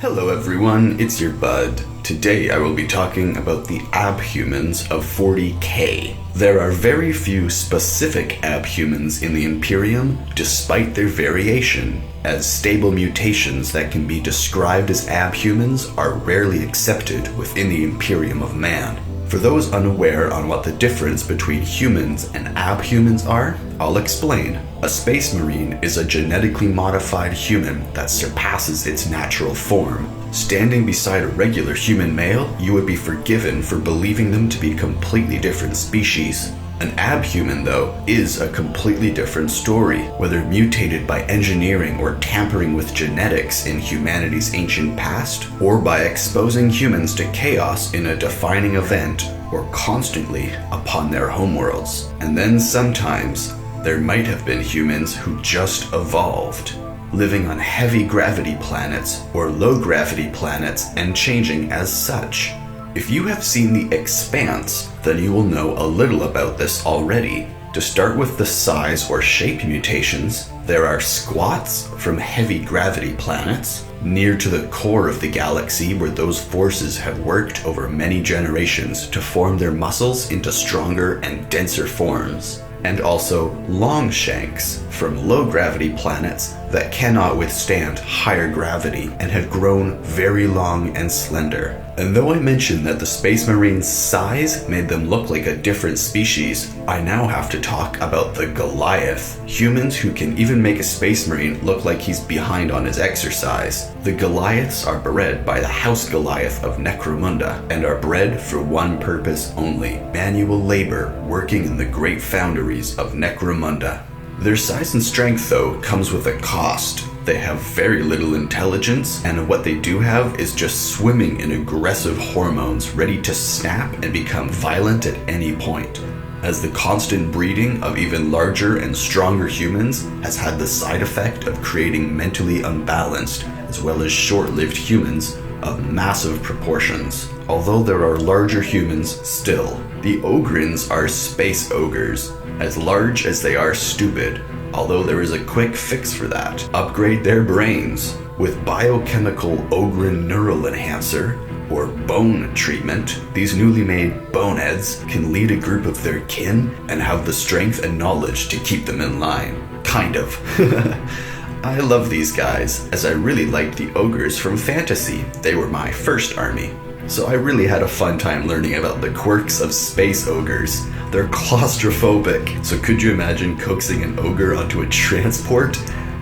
Hello everyone, it's your bud. Today I will be talking about the Abhumans of 40k. There are very few specific Abhumans in the Imperium, despite their variation, as stable mutations that can be described as Abhumans are rarely accepted within the Imperium of Man. For those unaware on what the difference between humans and Abhumans are, I'll explain. A Space Marine is a genetically modified human that surpasses its natural form. Standing beside a regular human male, you would be forgiven for believing them to be completely different species. An Abhuman, though, is a completely different story, whether mutated by engineering or tampering with genetics in humanity's ancient past, or by exposing humans to chaos in a defining event, or constantly upon their homeworlds. And then sometimes, there might have been humans who just evolved, living on heavy gravity planets or low gravity planets and changing as such. If you have seen The Expanse, then you will know a little about this already. To start with the size or shape mutations, there are squats from heavy gravity planets, near to the core of the galaxy where those forces have worked over many generations to form their muscles into stronger and denser forms. And also longshanks from low gravity planets that cannot withstand higher gravity and have grown very long and slender. And though I mentioned that the Space Marines' size made them look like a different species, I now have to talk about the Goliath, humans who can even make a Space Marine look like he's behind on his exercise. The Goliaths are bred by the House Goliath of Necromunda and are bred for one purpose only: manual labor working in the great foundries of Necromunda. Their size and strength, though, comes with a cost. They have very little intelligence, and what they do have is just swimming in aggressive hormones ready to snap and become violent at any point. As the constant breeding of even larger and stronger humans has had the side effect of creating mentally unbalanced, as well as short-lived humans of massive proportions. Although there are larger humans still, the Ogrins are space ogres, as large as they are stupid. Although there is a quick fix for that. Upgrade their brains with biochemical Ogrin neural enhancer or bone treatment. These newly made boneheads can lead a group of their kin and have the strength and knowledge to keep them in line. Kind of. I love these guys, as I really liked the ogres from fantasy. They were my first army. So I really had a fun time learning about the quirks of space ogres. They're claustrophobic, so could you imagine coaxing an ogre onto a transport?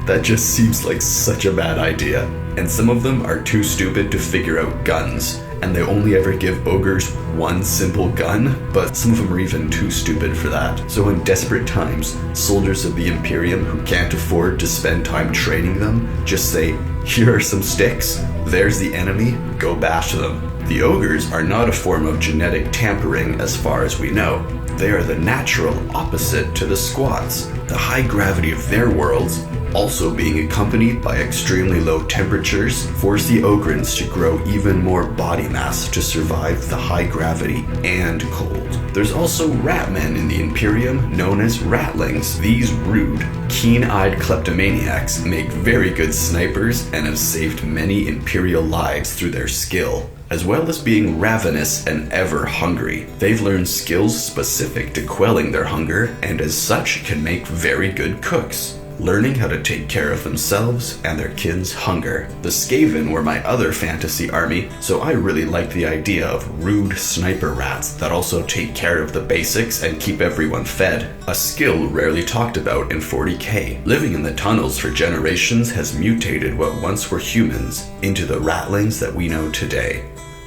That just seems like such a bad idea. And some of them are too stupid to figure out guns, and they only ever give ogres one simple gun, but some of them are even too stupid for that. So in desperate times, soldiers of the Imperium who can't afford to spend time training them just say, "Here are some sticks, there's the enemy, go bash them." The ogres are not a form of genetic tampering as far as we know. They are the natural opposite to the squats. The high gravity of their worlds, also being accompanied by extremely low temperatures, force the Ogrins to grow even more body mass to survive the high gravity and cold. There's also ratmen in the Imperium known as ratlings. These rude, keen-eyed kleptomaniacs make very good snipers and have saved many Imperial lives through their skill. As well as being ravenous and ever hungry, they've learned skills specific to quelling their hunger and as such can make very good cooks, learning how to take care of themselves and their kin's hunger. The Skaven were my other fantasy army, so I really liked the idea of rude sniper rats that also take care of the basics and keep everyone fed, a skill rarely talked about in 40k. Living in the tunnels for generations has mutated what once were humans into the ratlings that we know today.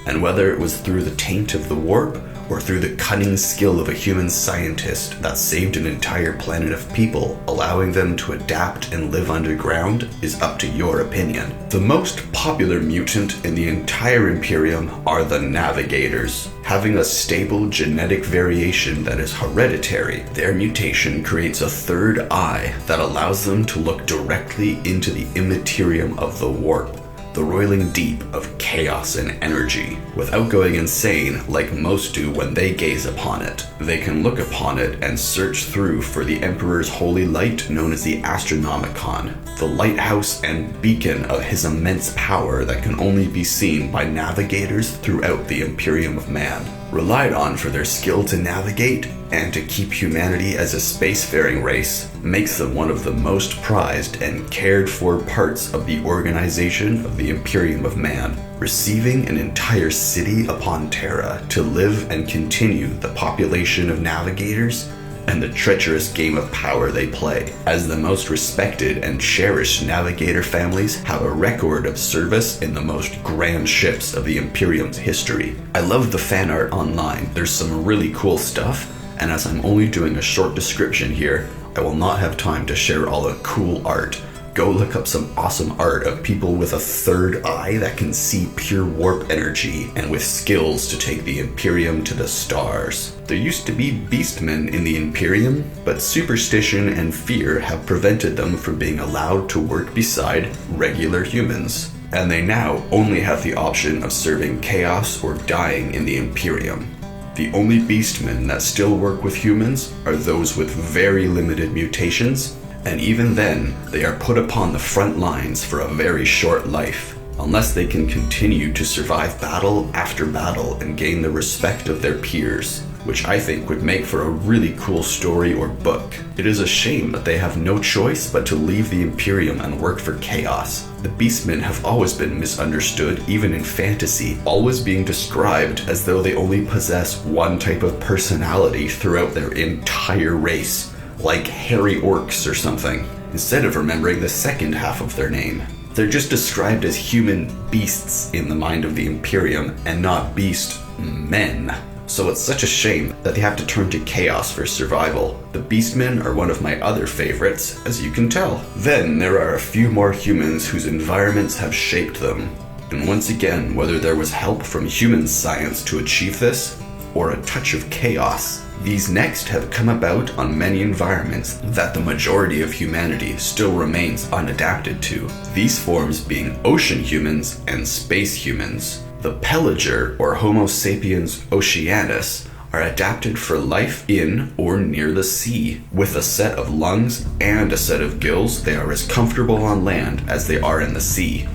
And whether it was through the taint of the warp, or through the cunning skill of a human scientist that saved an entire planet of people, allowing them to adapt and live underground, is up to your opinion. The most popular mutant in the entire Imperium are the Navigators. Having a stable genetic variation that is hereditary, their mutation creates a third eye that allows them to look directly into the immaterium of the warp. the roiling deep of chaos and energy, without going insane like most do when they gaze upon it. They can look upon it and search through for the Emperor's holy light known as the Astronomicon, the lighthouse and beacon of his immense power that can only be seen by navigators throughout the Imperium of Man. Relied on for their skill to navigate and to keep humanity as a spacefaring race, makes them one of the most prized and cared for parts of the organization of the Imperium of Man, receiving an entire city upon Terra to live and continue the population of navigators and the treacherous game of power they play. As the most respected and cherished navigator families have a record of service in the most grand ships of the Imperium's history. I love the fan art online. There's some really cool stuff, and as I'm only doing a short description here, I will not have time to share all the cool art. Go look up some awesome art of people with a third eye that can see pure warp energy and with skills to take the Imperium to the stars. There used to be beastmen in the Imperium, but superstition and fear have prevented them from being allowed to work beside regular humans, and they now only have the option of serving chaos or dying in the Imperium. The only beastmen that still work with humans are those with very limited mutations, and even then, they are put upon the front lines for a very short life, unless they can continue to survive battle after battle and gain the respect of their peers, which I think would make for a really cool story or book. It is a shame that they have no choice but to leave the Imperium and work for chaos. The Beastmen have always been misunderstood, even in fantasy, always being described as though they only possess one type of personality throughout their entire race, like hairy orcs or something, instead of remembering the second half of their name. They're just described as human beasts in the mind of the Imperium and not beast men. So it's such a shame that they have to turn to chaos for survival. The Beastmen are one of my other favorites, as you can tell. Then there are a few more humans whose environments have shaped them. And once again, whether there was help from human science to achieve this, or a touch of chaos, these next have come about on many environments that the majority of humanity still remains unadapted to. These forms being ocean humans and space humans. The Pelager, or Homo sapiens oceanus, are adapted for life in or near the sea. With a set of lungs and a set of gills, they are as comfortable on land as they are in the sea.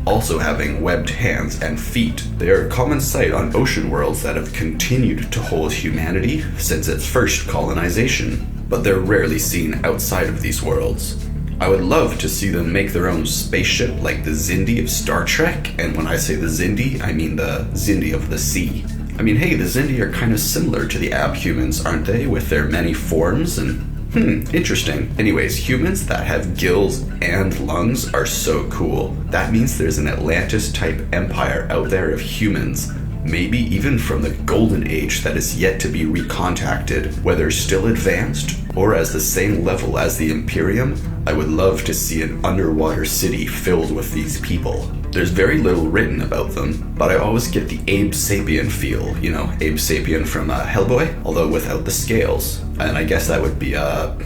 Also having webbed hands and feet, they are a common sight on ocean worlds that have continued to hold humanity since its first colonization, but they're rarely seen outside of these worlds. I would love to see them make their own spaceship like the Xindi of Star Trek, and when I say the Xindi, I mean the Xindi of the sea. I mean, hey, the Xindi are kind of similar to the Abhumans, aren't they, with their many forms and interesting. Anyways, humans that have gills and lungs are so cool. That means there's an Atlantis-type empire out there of humans, maybe even from the Golden Age that is yet to be recontacted. Whether still advanced or as the same level as the Imperium, I would love to see an underwater city filled with these people. There's very little written about them, but I always get the Abe Sapien feel, you know, Abe Sapien from Hellboy, although without the scales. And I guess that would be, the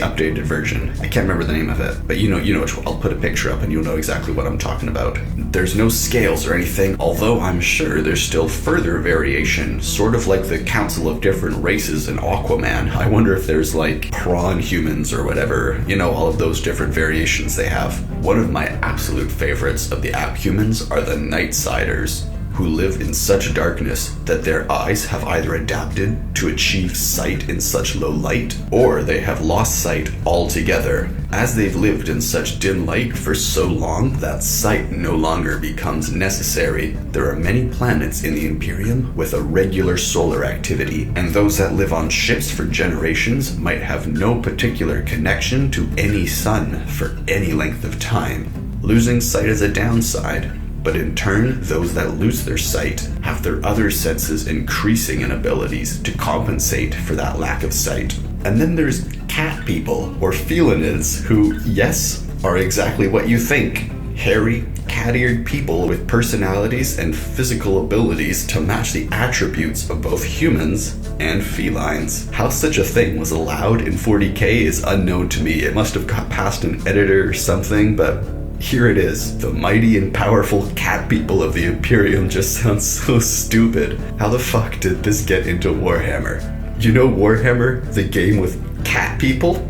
updated version. I can't remember the name of it, but you know, I'll put a picture up and you'll know exactly what I'm talking about. There's no scales or anything, although I'm sure there's still further variation, sort of like the Council of Different Races in Aquaman. I wonder if there's like prawn humans or whatever, you know, all of those different variations they have. One of my absolute favorites of the Abhumans are the Nightsiders, who live in such darkness that their eyes have either adapted to achieve sight in such low light, or they have lost sight altogether. As they've lived in such dim light for so long that sight no longer becomes necessary, there are many planets in the Imperium with a regular solar activity, and those that live on ships for generations might have no particular connection to any sun for any length of time. Losing sight is a downside, but in turn, those that lose their sight have their other senses increasing in abilities to compensate for that lack of sight. And then there's cat people, or felinids, who, yes, are exactly what you think. Hairy, cat-eared people with personalities and physical abilities to match the attributes of both humans and felines. How such a thing was allowed in 40K is unknown to me. It must have got past an editor or something, but Here it is. The mighty and powerful cat people of the Imperium just sounds so stupid. How the fuck did this get into Warhammer? You know Warhammer, the game with cat people?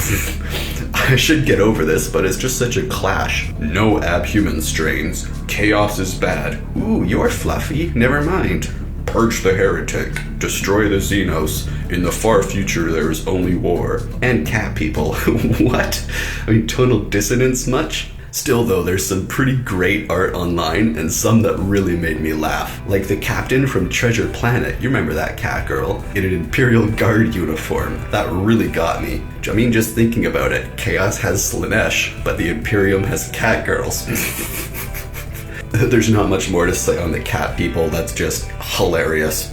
I should get over this, but it's just such a clash. No abhuman strains. Chaos is bad. Ooh, you're fluffy. Never mind. Purge the heretic. Destroy the Xenos. In the far future, there is only war. And cat people. What? I mean, tonal dissonance much? Still though, there's some pretty great art online and some that really made me laugh. Like the captain from Treasure Planet, you remember that cat girl? In an Imperial Guard uniform. That really got me. I mean, just thinking about it, Chaos has Slanesh, but the Imperium has cat girls. There's not much more to say on the cat people, that's just hilarious.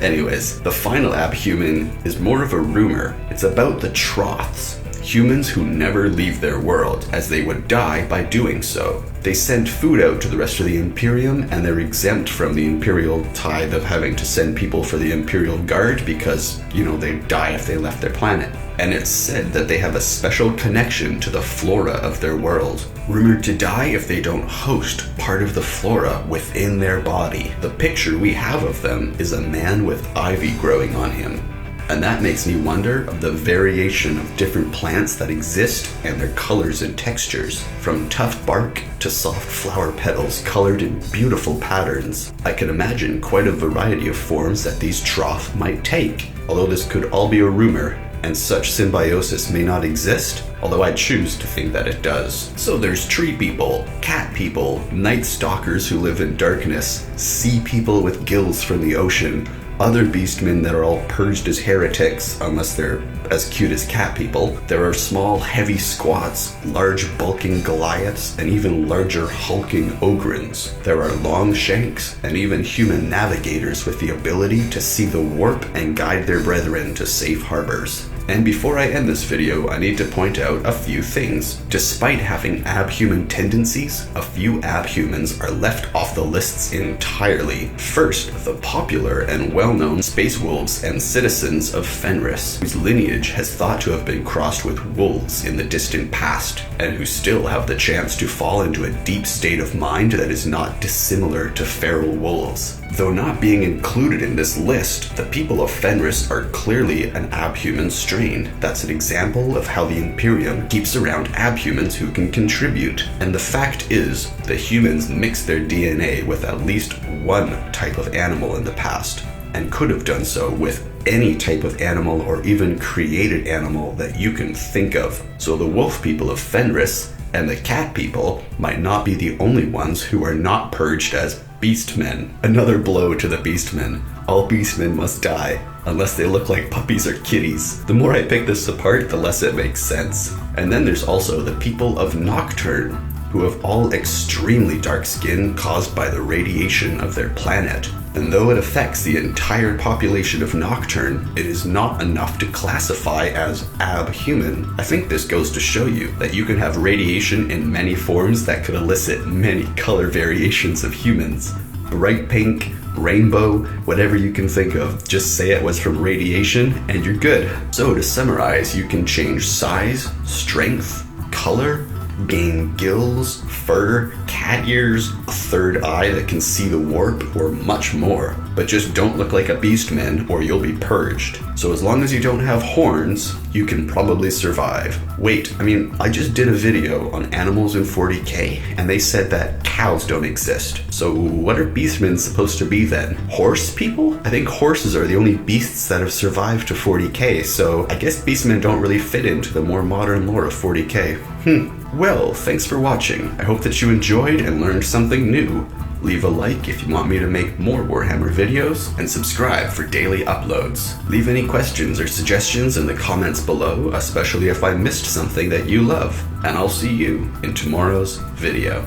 Anyways, the final abhuman is more of a rumor. It's about the Troths. Humans who never leave their world, as they would die by doing so. They send food out to the rest of the Imperium, and they're exempt from the Imperial tithe of having to send people for the Imperial Guard because, you know, they'd die if they left their planet. And it's said that they have a special connection to the flora of their world, rumored to die if they don't host part of the flora within their body. The picture we have of them is a man with ivy growing on him. And that makes me wonder of the variation of different plants that exist and their colors and textures, from tough bark to soft flower petals colored in beautiful patterns. I can imagine quite a variety of forms that these Troth might take, although this could all be a rumor, and such symbiosis may not exist, although I choose to think that it does. So there's tree people, cat people, night stalkers who live in darkness, sea people with gills from the ocean, other beastmen that are all purged as heretics, unless they're as cute as cat people. There are small, heavy squats, large, bulking Goliaths, and even larger, hulking Ogrins. There are long shanks, and even human navigators with the ability to see the warp and guide their brethren to safe harbors. And before I end this video, I need to point out a few things. Despite having abhuman tendencies, a few abhumans are left off the lists entirely. First, the popular and well-known space wolves and citizens of Fenris, whose lineage has thought to have been crossed with wolves in the distant past, and who still have the chance to fall into a deep state of mind that is not dissimilar to feral wolves. Though not being included in this list, the people of Fenris are clearly an abhuman strain. That's an example of how the Imperium keeps around abhumans who can contribute. And the fact is, the humans mixed their DNA with at least one type of animal in the past, and could have done so with any type of animal or even created animal that you can think of. So the wolf people of Fenris and the cat people might not be the only ones who are not purged as beastmen. Another blow to the beastmen. All beastmen must die, unless they look like puppies or kitties. The more I pick this apart, the less it makes sense. And then there's also the people of Nocturne, who have all extremely dark skin caused by the radiation of their planet. And though it affects the entire population of Nocturne, it is not enough to classify as abhuman. I think this goes to show you that you can have radiation in many forms that could elicit many color variations of humans. Bright pink, rainbow, whatever you can think of. Just say it was from radiation and you're good. So to summarize, you can change size, strength, color, gain gills, fur, cat ears, a third eye that can see the warp, or much more. But just don't look like a beastman or you'll be purged. So as long as you don't have horns, you can probably survive. Wait, I just did a video on animals in 40k and they said that cows don't exist. So what are beastmen supposed to be then? Horse people? I think horses are the only beasts that have survived to 40k, so I guess beastmen don't really fit into the more modern lore of 40k. Well, thanks for watching. I hope that you enjoyed and learned something new. Leave a like if you want me to make more Warhammer videos, and subscribe for daily uploads. Leave any questions or suggestions in the comments below, especially if I missed something that you love, and I'll see you in tomorrow's video.